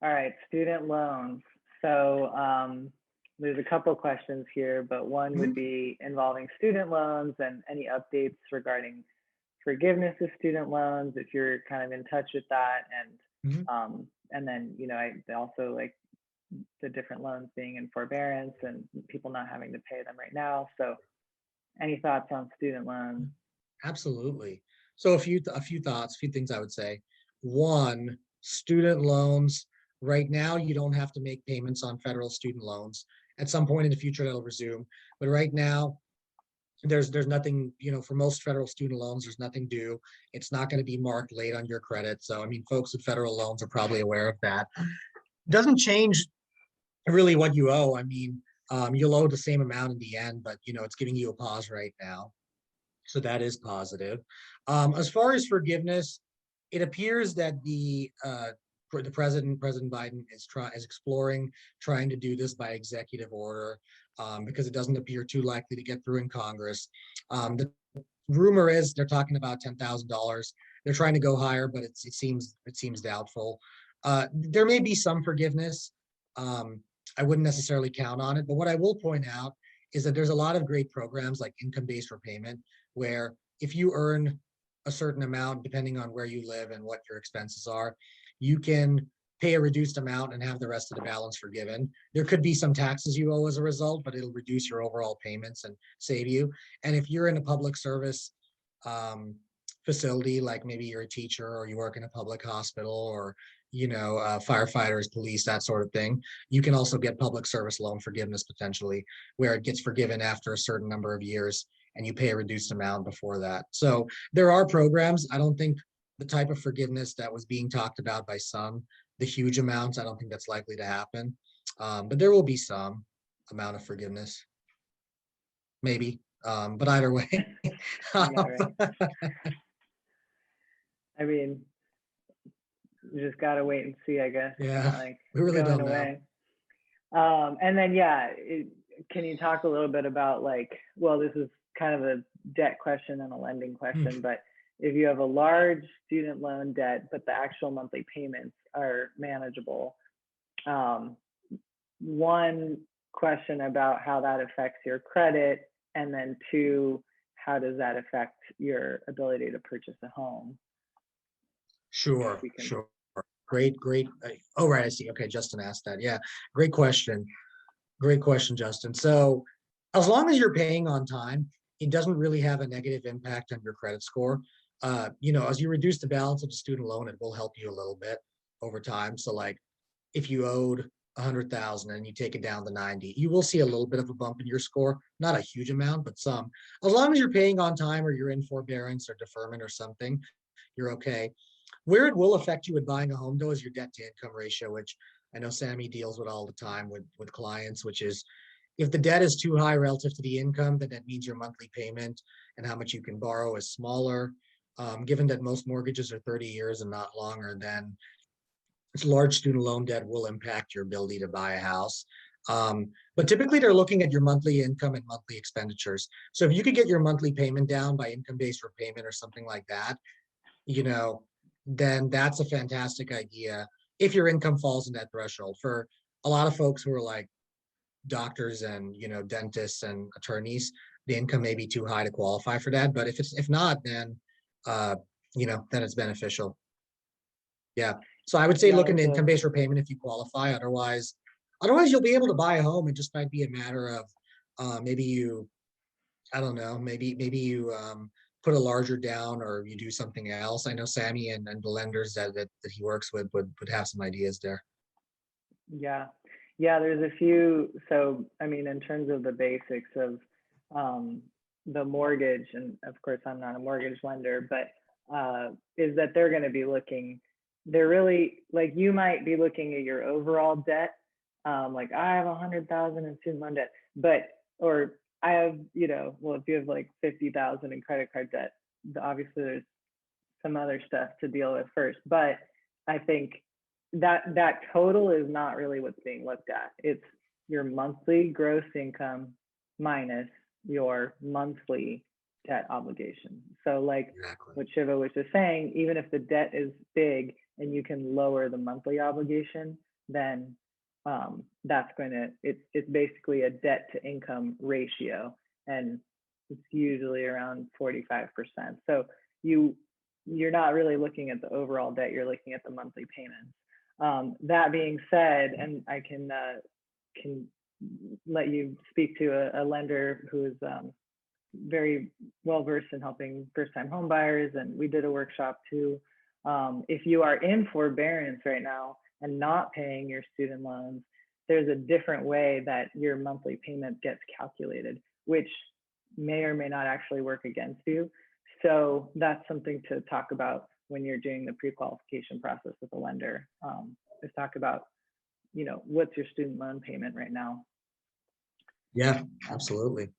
All right, student loans. So there's a couple questions here, but one would be involving student loans and any updates regarding forgiveness of student loans, if you're kind of in touch with that, Mhm. and then I also like the different loans being in forbearance and people not having to pay them right now. So any thoughts on student loans? Absolutely. So a few thoughts, a few things I would say. One, student loans. Right now, you don't have to make payments on federal student loans. At some point in the future, that'll resume. But right now, there's nothing, for most federal student loans, there's nothing due. It's not going to be marked late on your credit. So, I mean, folks with federal loans are probably aware of that. Doesn't change really what you owe. I mean, you'll owe the same amount in the end, but it's giving you a pause right now. So that is positive. As far as forgiveness, it appears that the President Biden is exploring trying to do this by executive order, because it doesn't appear too likely to get through in Congress. The rumor is they're talking about $10,000. They're trying to go higher, but it seems doubtful. There may be some forgiveness. Um, I wouldn't necessarily count on it, but what I will point out is that there's a lot of great programs like income-based repayment, where if you earn a certain amount, depending on where you live and what your expenses are, you can pay a reduced amount and have the rest of the balance forgiven. There could be some taxes you owe as a result, but it'll reduce your overall payments and save you. And if you're in a public service facility, like maybe you're a teacher or you work in a public hospital, or firefighters, police, that sort of thing, you can also get public service loan forgiveness potentially, where it gets forgiven after a certain number of years and you pay a reduced amount before that. So there are programs. I don't think the type of forgiveness that was being talked about by some, the huge amounts, I don't think that's likely to happen. But there will be some amount of forgiveness, maybe. But either way. Yeah, right. I mean, you just gotta wait and see, I guess. It's Yeah, not like we really going don't know. away. And then, yeah, can you talk a little bit about like, well, this is kind of a debt question and a lending Hmm. question, but if you have a large student loan debt, but the actual monthly payments are manageable, um, one question about how that affects your credit, and then two, how does that affect your ability to purchase a home? I guess Sure, we can. sure. Great. Oh, right, I see. Okay, Justin asked that. Yeah, great question. Great question, Justin. So, as long as you're paying on time, it doesn't really have a negative impact on your credit score. As you reduce the balance of the student loan, it will help you a little bit over time. So, like, if you owed 100,000 and you take it down to 90, you will see a little bit of a bump in your score. Not a huge amount, but some. As long as you're paying on time or you're in forbearance or deferment or something, you're okay. Where it will affect you with buying a home, though, is your debt to income ratio, which I know Sammy deals with all the time with clients, which is if the debt is too high relative to the income, then that means your monthly payment and how much you can borrow is smaller. Given that most mortgages are 30 years and not longer, then this large student loan debt will impact your ability to buy a house. But typically, they're looking at your monthly income and monthly expenditures. So if you could get your monthly payment down by income-based repayment or something like that, you know, then that's a fantastic idea if your income falls in that threshold. For a lot of folks who are like doctors and dentists and attorneys, the income may be too high to qualify for that. But if not, then uh, then it's beneficial. Yeah. So I would say Yeah, look into that's a income-based repayment if you qualify. Otherwise you'll be able to buy a home. It just might be a matter of maybe you I don't know. Maybe you put a larger down, or you do something else. I know Sammy and the lenders that he works with would have some ideas there. Yeah. Yeah, there's a few. So, I mean, in terms of the basics of um, the mortgage, and of course, I'm not a mortgage lender, but is that they're going to be looking, they're really like, you might be looking at your overall debt. Like I have 100,000 in student loan debt, but, or I have, well, if you have like 50,000 in credit card debt, obviously there's some other stuff to deal with first. But I think that total is not really what's being looked at. It's your monthly gross income minus your monthly debt obligation. So like Exactly. what Shiva was just saying, even if the debt is big and you can lower the monthly obligation, then that's going to, it's basically a debt to income ratio, and it's usually around 45%. So you're not really looking at the overall debt, you're looking at the monthly payments. That being said, and I can let you speak to a lender who is very well versed in helping first-time home buyers, and we did a workshop too. If you are in forbearance right now and not paying your student loans, there's a different way that your monthly payment gets calculated, which may or may not actually work against you. So that's something to talk about when you're doing the pre-qualification process with a lender. Is talk about, what's your student loan payment right now? Yeah, absolutely.